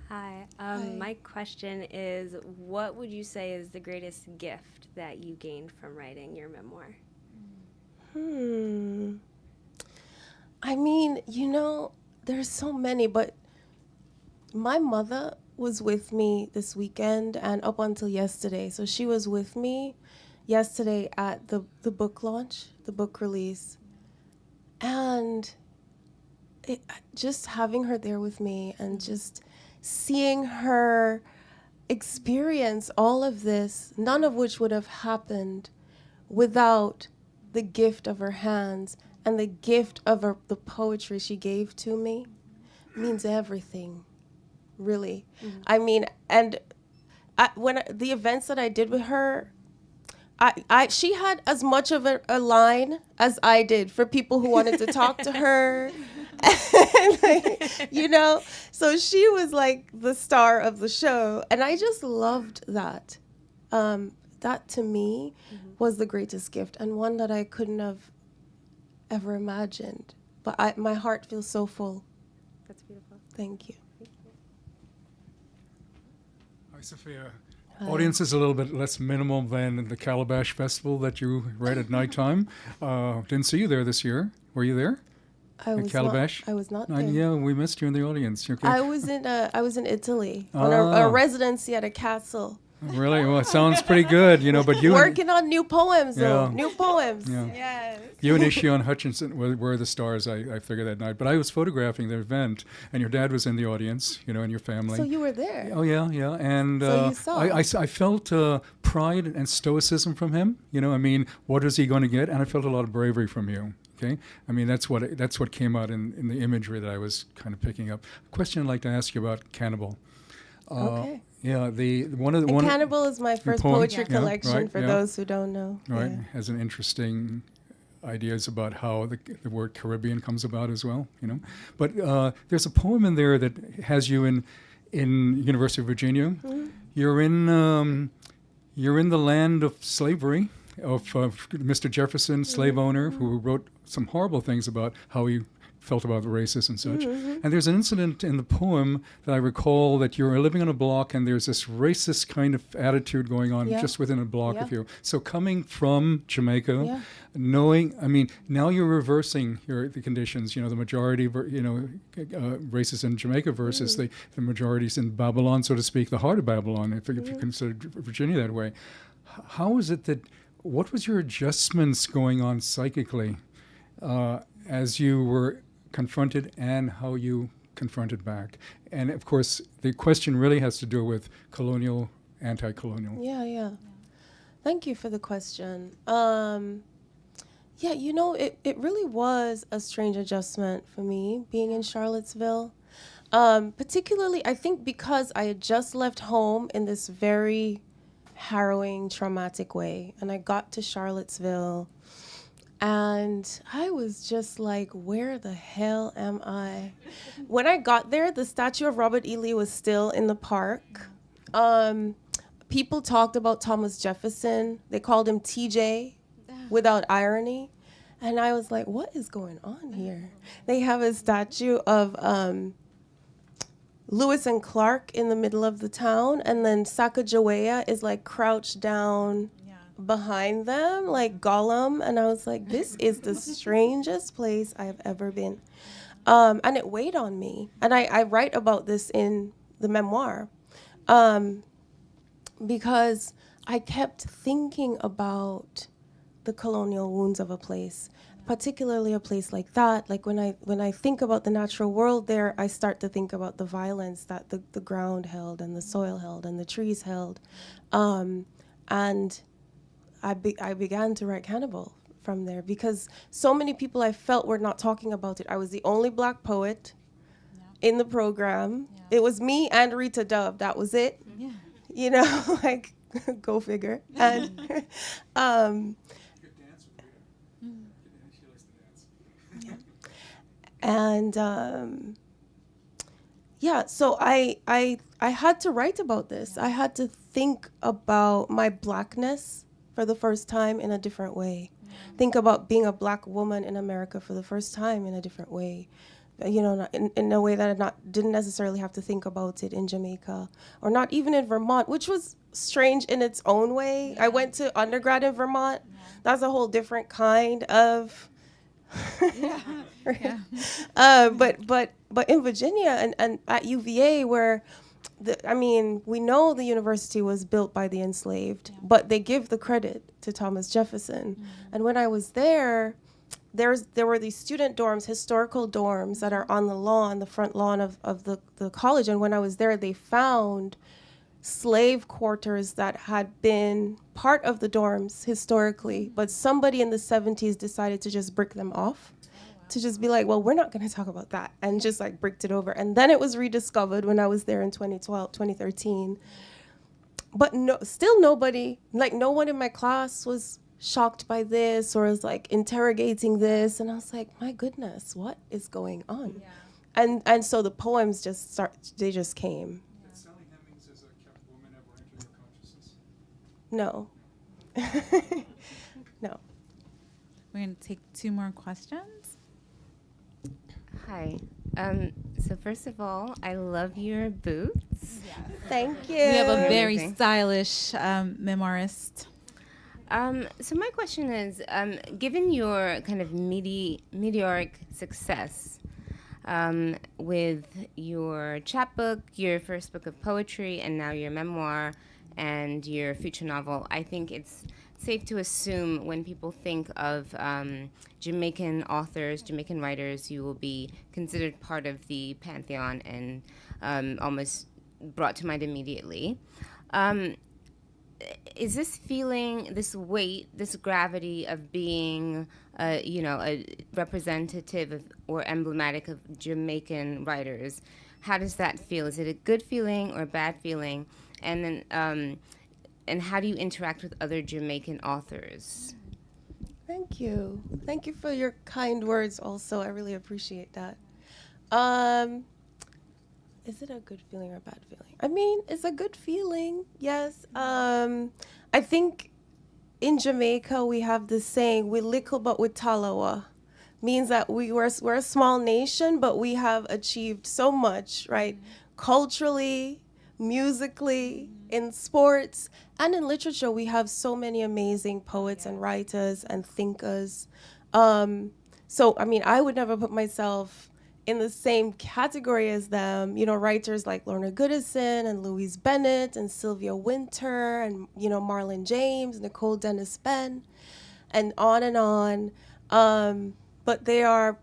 Hi. My question is, what would you say is the greatest gift that you gained from writing your memoir? I mean, there's so many, but my mother was with me this weekend and up until yesterday. So she was with me yesterday at the book launch, the book release. And just having her there with me and just seeing her experience all of this, none of which would have happened without the gift of her hands and the gift of the poetry she gave to me, means everything, really. I mean, and the events that I did with her, she had as much of a line as I did for people who wanted to talk to her. So she was like the star of the show. And I just loved that. That to me was the greatest gift, and one that I couldn't have ever imagined. But my heart feels so full. That's beautiful. Thank you. Hi, Safiya. Audience is a little bit less minimal than the Calabash Festival that you read at nighttime. Didn't see you there this year. Were you there? I was not there. Yeah, we missed you in the audience. Okay. I was in Italy on a residency at a castle. Really? Well, it sounds pretty good, but you working on new poems, though. New poems. Yeah. Yes. You and Ishion Hutchinson were the stars, I figured, that night. But I was photographing the event, and your dad was in the audience, and your family. So you were there. Oh, yeah. And so you saw. I felt pride and stoicism from him. I mean, what is he going to get? And I felt a lot of bravery from you. Okay, I mean that's what came out in the imagery that I was kind of picking up. A question I'd like to ask you about Cannibal. Okay. Yeah, Cannibal is my first poetry collection, right, for those who don't know. Right, has an interesting ideas about how the word Caribbean comes about as well. But there's a poem in there that has you in University of Virginia. Mm-hmm. You're in the land of slavery. Mr. Jefferson, slave owner, who wrote some horrible things about how he felt about the racists and such. And there's an incident in the poem that I recall that you're living on a block and there's this racist kind of attitude going on just within a block of you. So coming from Jamaica, knowing, I mean, now you're reversing the conditions, the majority, races in Jamaica versus the majorities in Babylon, so to speak, the heart of Babylon, if you consider Virginia that way. How is it what was your adjustments going on psychically as you were confronted and how you confronted back? And of course, the question really has to do with colonial, anti-colonial. Yeah. Thank you for the question. It really was a strange adjustment for me being in Charlottesville. Particularly, I think because I had just left home in this very harrowing, traumatic way. And I got to Charlottesville and I was just like, where the hell am I? When I got there, the statue of Robert E. Lee was still in the park. People talked about Thomas Jefferson. They called him TJ without irony. And I was like, what is going on here? They have a statue of Lewis and Clark in the middle of the town, and then Sacagawea is like crouched down behind them, like Gollum. And I was like, this is the strangest place I have ever been. And it weighed on me. And I write about this in the memoir because I kept thinking about the colonial wounds of a place, particularly a place like that. Like when I think about the natural world there, I start to think about the violence that the ground held and the soil held and the trees held. And I began to write Hannibal from there because so many people I felt were not talking about it. I was the only Black poet in the program. It was me and Rita Dove. That was it. Like, go figure. And so I had to write about this. I had to think about my Blackness for the first time in a different way. Think about being a Black woman in America for the first time in a different way. In a way that I didn't necessarily have to think about it in Jamaica or not even in Vermont, which was strange in its own way. I went to undergrad in Vermont. That's a whole different kind of but in Virginia and at UVA, where we know the university was built by the enslaved, but they give the credit to Thomas Jefferson. And when I was there were these student dorms, historical dorms that are on the front lawn of the college. And when I was there, they found slave quarters that had been part of the dorms historically, but somebody in the 70s decided to just brick them off, to just be like, well, we're not going to talk about that, and just like bricked it over. And then it was rediscovered when I was there in 2013. But still nobody, like no one in my class was shocked by this or was like interrogating this. And I was like, my goodness, what is going on? And so the poems just came. No. No. We're going to take 2 more questions. Hi. So first of all, I love your boots. Thank you. We have a very stylish memoirist. So my question is, given your kind of meteoric success with your chapbook, your first book of poetry, and now your memoir and your future novel, I think it's safe to assume when people think of Jamaican authors, Jamaican writers, you will be considered part of the pantheon and almost brought to mind immediately. Is this feeling, this weight, this gravity of being, a representative of, or emblematic of Jamaican writers, how does that feel? Is it a good feeling or a bad feeling? And then, and how do you interact with other Jamaican authors? Thank you. Thank you for your kind words also. I really appreciate that. Is it a good feeling or a bad feeling? I mean, it's a good feeling, yes. I think in Jamaica, we have this saying, we little but we talawa. Means that we're a small nation, but we have achieved so much, right? Culturally, musically, in sports, and in literature. We have so many amazing poets and writers and thinkers. So, I mean, I would never put myself in the same category as them. You know, writers like Lorna Goodison and Louise Bennett and Sylvia Wynter and, you know, Marlon James, Nicole Dennis Benn, and on and on. But they are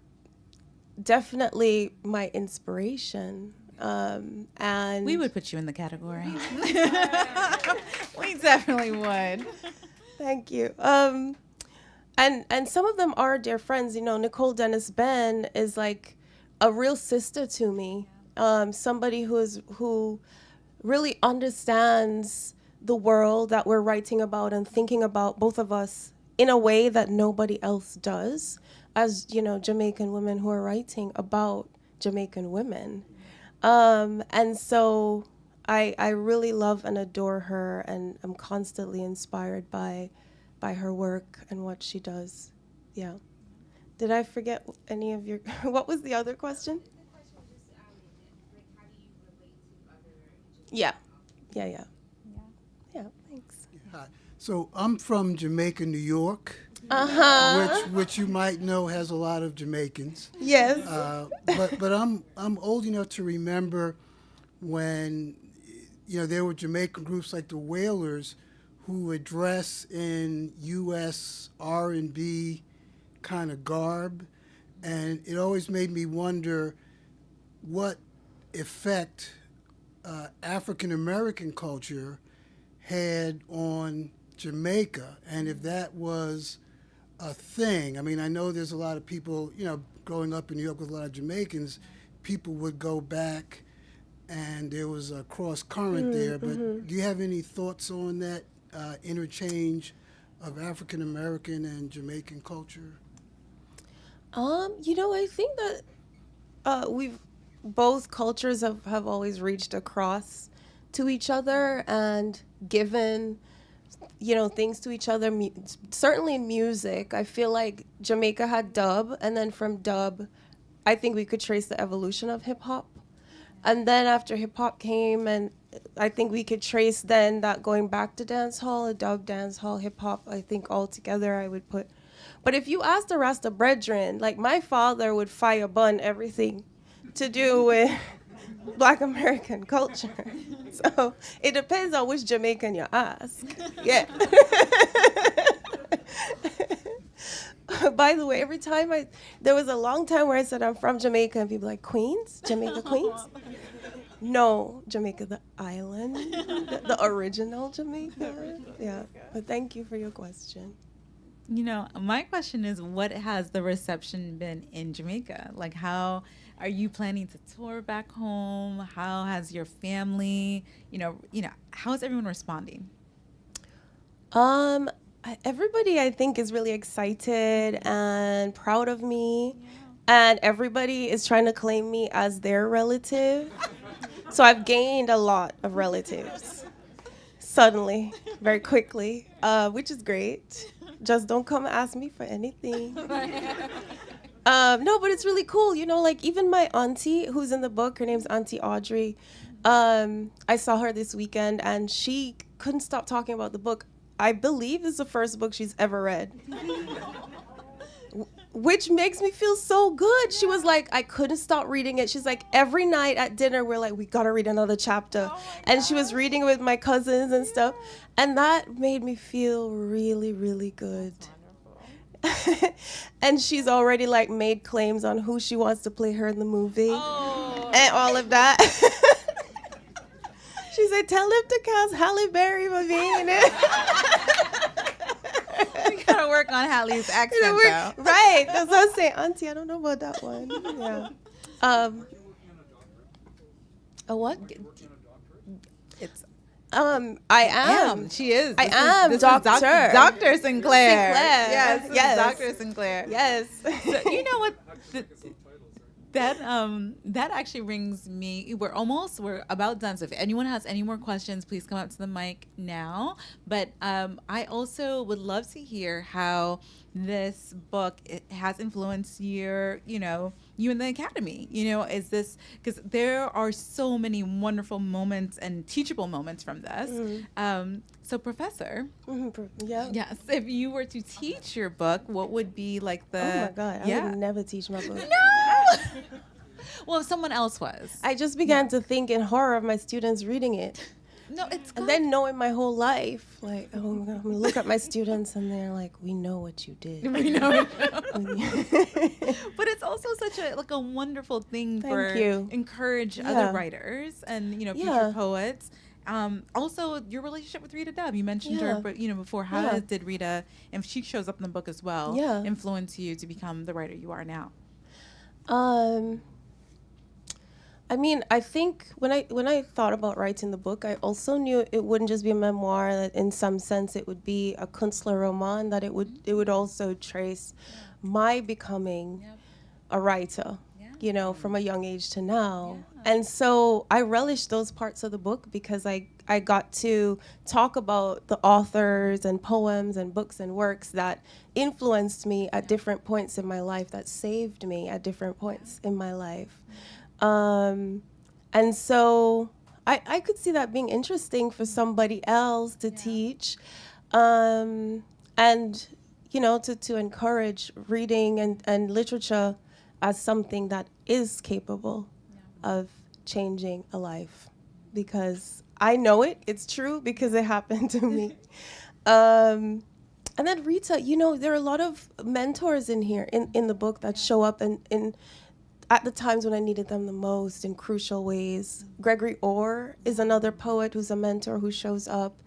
definitely my inspiration. And We would put you in the category. We definitely would. Thank you. And some of them are dear friends. You know, Nicole Dennis Benn is like a real sister to me. Somebody who really understands the world that we're writing about and thinking about, both of us, in a way that nobody else does, as, you know, Jamaican women who are writing about Jamaican women. And so I really love and adore her, and I'm constantly inspired by her work and what she does. Yeah. Did I forget any of your, what was the other question? Yeah, thanks. Hi. So I'm from Jamaica, New York, which you might know has a lot of Jamaicans. Yes. But I'm old enough to remember when, you know, there were Jamaican groups like the Wailers who would dress in U.S. R&B kind of garb, and it always made me wonder what effect African American culture had on Jamaica, and if that was a thing. I mean, I know there's a lot of people, you know, growing up in New York with a lot of Jamaicans, people would go back and there was a cross current there, but do you have any thoughts on that interchange of African American and Jamaican culture? You know, I think that both cultures have always reached across to each other and given, you know, things to each other. Certainly in music, I feel like Jamaica had dub, and then from dub, I think we could trace the evolution of hip hop. And then after hip hop came, and I think we could trace then that going back to dance hall, a dub, dance hall, hip hop, I think all together I would put. But if you ask the Rasta brethren, like my father would fire bun everything to do with Black American culture. So it depends on which Jamaican you ask. Yeah. By the way, every time there was a long time where I said I'm from Jamaica and people like, Queens? Jamaica, Queens? No, Jamaica, the island, the original Jamaica. Yeah, but thank you for your question. You know, my question is, what has the reception been in Jamaica? Like, how are you planning to tour back home? How has your family, you know, how is everyone responding? Everybody, I think, is really excited and proud of me, and everybody is trying to claim me as their relative. So I've gained a lot of relatives suddenly, very quickly, which is great. Just don't come ask me for anything. No, but it's really cool. You know, like even my auntie who's in the book, her name's Auntie Audrey. I saw her this weekend and she couldn't stop talking about the book. I believe it's the first book she's ever read. Which makes me feel so good. She was like, I couldn't stop reading it. She's like, every night at dinner, we're like, we gotta read another chapter. And she was reading it with my cousins and stuff. And that made me feel really, really good. And she's already like made claims on who she wants to play her in the movie and all of that. She said, tell him to cast Halle Berry for being in it. We gotta work on Hallie's accent, though. Right. That's what I'm saying. Auntie, I don't know about that one. Yeah. A what? It's I am. She is. I am Doctor. Dr. Sinclair. Yes. Yes. Dr. Sinclair. Yes. So, you know what? That actually brings me. We're about done. So if anyone has any more questions, please come up to the mic now. But I also would love to hear how this book has influenced you in the academy. Is this because there are so many wonderful moments and teachable moments from this. So, Professor, yes, if you were to teach your book, what would be like the? Oh my God, I would never teach my book. No. Well, if someone else was. I just began to think in horror of my students reading it. No, it's and then knowing my whole life, like, oh my God, I'm gonna look at my students and they're like, we know what you did. We know. But it's also such a wonderful thing encourage other writers and future poets. Also, your relationship with Rita Dub, you mentioned her, but before, how did Rita, and she shows up in the book as well, influence you to become the writer you are now? I mean, I think when I thought about writing the book, I also knew it wouldn't just be a memoir. That in some sense, it would be a Künstlerroman. That it would also trace my becoming a writer, from a young age to now. And so I relished those parts of the book because I got to talk about the authors and poems and books and works that influenced me at different points in my life, that saved me at different points in my life. And so I could see that being interesting for somebody else to teach, and, to encourage reading and literature as something that is capable of changing a life, because I know it's true because it happened to me. And then Rita, there are a lot of mentors in here in the book that show up in at the times when I needed them the most in crucial ways. Gregory Orr is another poet who's a mentor who shows up.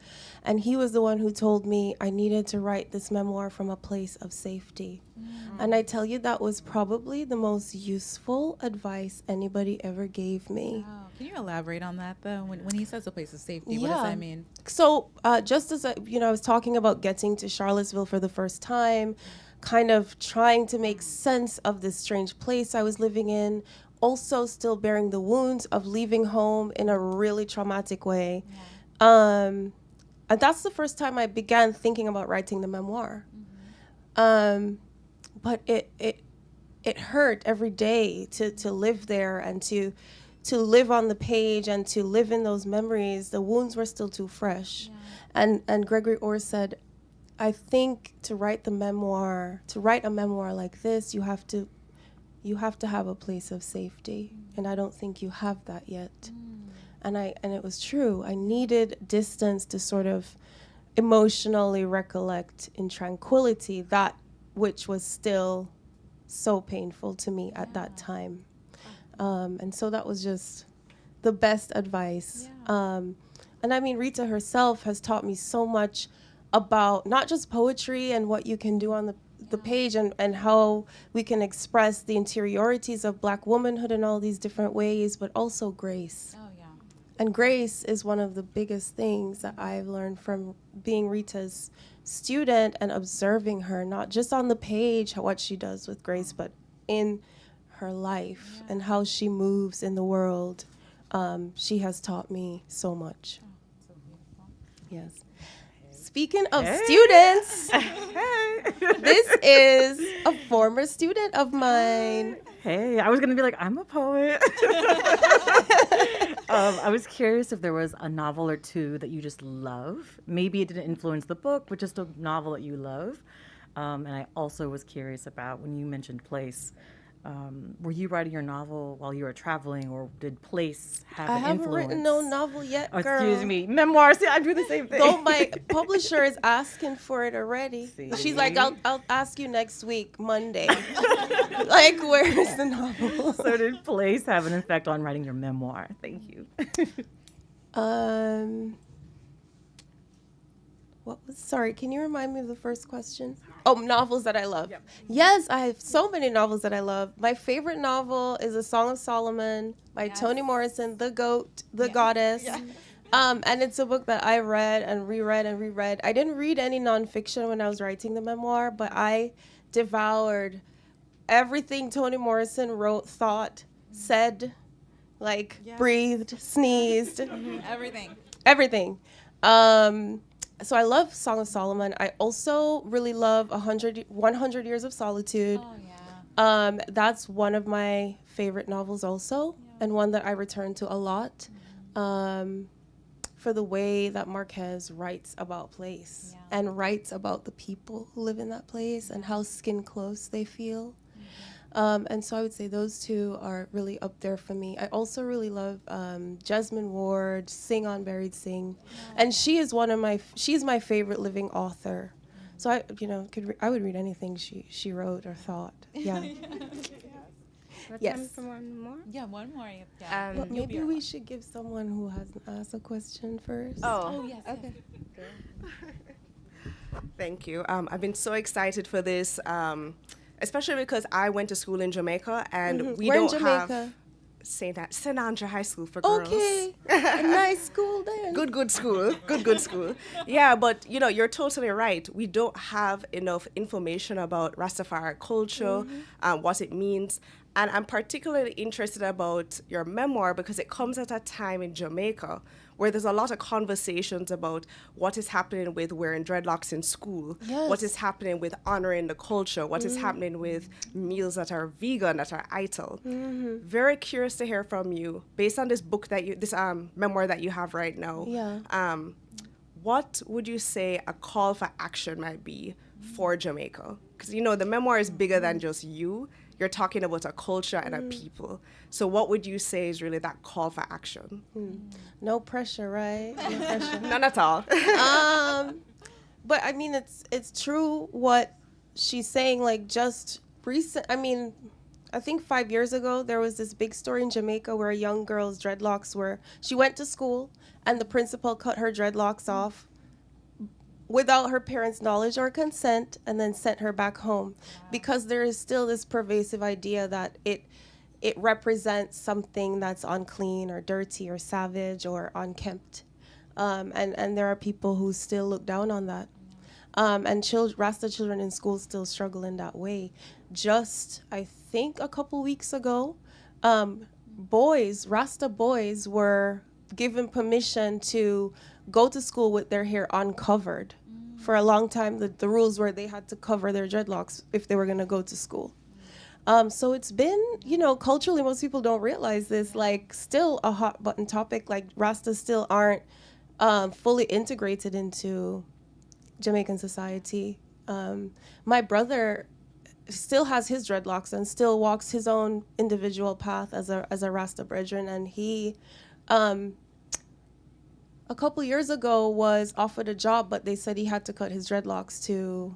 And he was the one who told me I needed to write this memoir from a place of safety. And I tell you, that was probably the most useful advice anybody ever gave me. Wow. Can you elaborate on that, though? When he says a place of safety, what does that mean? So just as I was talking about getting to Charlottesville for the first time, kind of trying to make sense of this strange place I was living in, also still bearing the wounds of leaving home in a really traumatic way. And that's the first time I began thinking about writing the memoir. But it hurt every day to live there and to live on the page and to live in those memories. The wounds were still too fresh. And Gregory Orr said, I think to write a memoir like this, you have to have a place of safety. And I don't think you have that yet. And it was true. I needed distance to sort of emotionally recollect in tranquility that which was still so painful to me at that time. And so that was just the best advice. And I mean, Rita herself has taught me so much about not just poetry and what you can do on the page and how we can express the interiorities of Black womanhood in all these different ways, but also grace. And grace is one of the biggest things that I've learned from being Rita's student and observing her, not just on the page, what she does with grace, but in her life and how she moves in the world. She has taught me so much. So beautiful. Yes. Speaking of students, this is a former student of mine. Hey, I was going to be like, I'm a poet. I was curious if there was a novel or two that you just love. Maybe it didn't influence the book, but just a novel that you love. And I also was curious about when you mentioned place. Were you writing your novel while you were traveling, or did place have an influence? I haven't written no novel yet, girl. Excuse me. Memoirs. See, I do the same thing. Though my publisher is asking for it already. See? She's like, I'll ask you next week, Monday. Like, where's the novel? So did place have an effect on writing your memoir? Thank you. Sorry, can you remind me of the first question? Oh, novels that I love. Yep. Yes, I have so many novels that I love. My favorite novel is A Song of Solomon by Toni Morrison, the GOAT, the goddess. Yeah. And it's a book that I read and reread and reread. I didn't read any nonfiction when I was writing the memoir, but I devoured everything Toni Morrison wrote, thought, said, like breathed, sneezed, everything. So I love Song of Solomon. I also really love 100 Years of Solitude. Oh, yeah. That's one of my favorite novels also, and one that I return to a lot, for the way that Marquez writes about place and writes about the people who live in that place and how skin close they feel. And so I would say those two are really up there for me. I also really love Jasmine Ward, Sing on Buried Sing, and she is she's my favorite living author. So I would read anything she wrote or thought. Yeah. Time for one more? Yeah, one more. Yeah. Well, maybe we should give someone who hasn't asked a question first. Oh, yes. okay. Thank you. I've been so excited for this, especially because I went to school in Jamaica, and we Where in don't Jamaica? have St. Andrew High School for girls. Okay, a nice school then. Good school. Good school. Yeah, but you're totally right. We don't have enough information about Rastafari culture, what it means. And I'm particularly interested about your memoir because it comes at a time in Jamaica where there's a lot of conversations about what is happening with wearing dreadlocks in school, what is happening with honoring the culture, what is happening with meals that are vegan, that are ital. Very curious to hear from you, based on this book this memoir that you have right now. Yeah. What would you say a call for action might be for Jamaica? Because the memoir is bigger than just you. You're talking about a culture and a people. So what would you say is really that call for action? No pressure, right? No pressure. None at all. But I mean, it's true what she's saying. Like just recent. I mean, I think 5 years ago there was this big story in Jamaica where a young girl's dreadlocks were. She went to school and the principal cut her dreadlocks off without her parents' knowledge or consent, and then sent her back home, because there is still this pervasive idea that it represents something that's unclean or dirty or savage or unkempt, and there are people who still look down on that, and Rasta children in school still struggle in that way. Just I think a couple weeks ago, Rasta boys were given permission to go to school with their hair uncovered. For a long time, the rules were they had to cover their dreadlocks if they were going to go to school. So it's been, culturally, most people don't realize this, like still a hot button topic. Like Rastas still aren't fully integrated into Jamaican society. My brother still has his dreadlocks and still walks his own individual path as a Rasta brethren, and he a couple years ago was offered a job, but they said he had to cut his dreadlocks to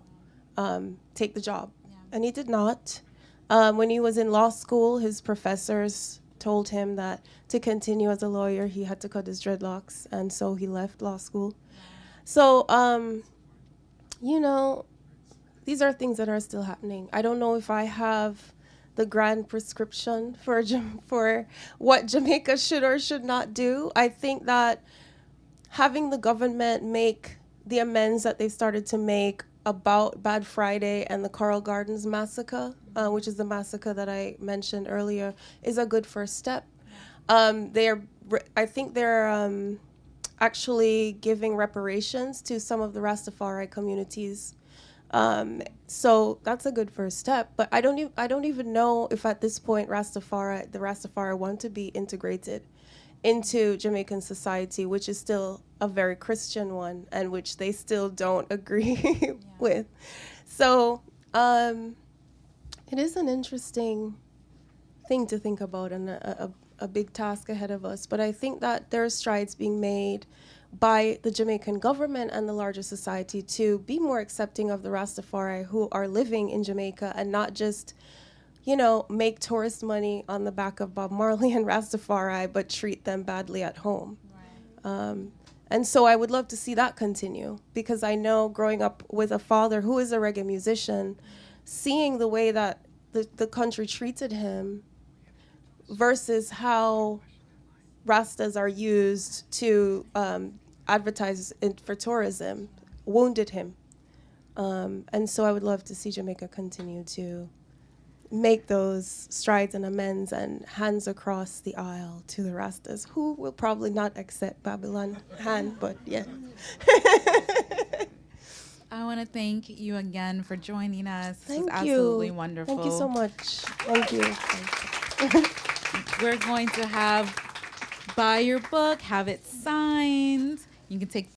take the job. And he did not. When he was in law school, his professors told him that to continue as a lawyer, he had to cut his dreadlocks. And so he left law school. So, these are things that are still happening. I don't know if I have the grand prescription for what Jamaica should or should not do. I think that having the government make the amends that they started to make about Bad Friday and the Coral Gardens massacre, which is the massacre that I mentioned earlier, is a good first step. I think they're actually giving reparations to some of the Rastafari communities. So that's a good first step. But I don't even know if at this point the Rastafari want to be integrated into Jamaican society, which is still a very Christian one and which they still don't agree with. So it is an interesting thing to think about and a big task ahead of us. But I think that there are strides being made by the Jamaican government and the larger society to be more accepting of the Rastafari who are living in Jamaica and not just make tourist money on the back of Bob Marley and Rastafari, but treat them badly at home. Right. And so I would love to see that continue, because I know growing up with a father who is a reggae musician, seeing the way that the country treated him versus how Rastas are used to advertise for tourism wounded him. And so I would love to see Jamaica continue to make those strides and amends and hands across the aisle to the Rastas, who will probably not accept Babylon hand, but yeah. I want to thank you again for joining us. This Thank was you. absolutely wonderful. Thank you so much. Thank you. We're going to buy your book, have it signed. You can take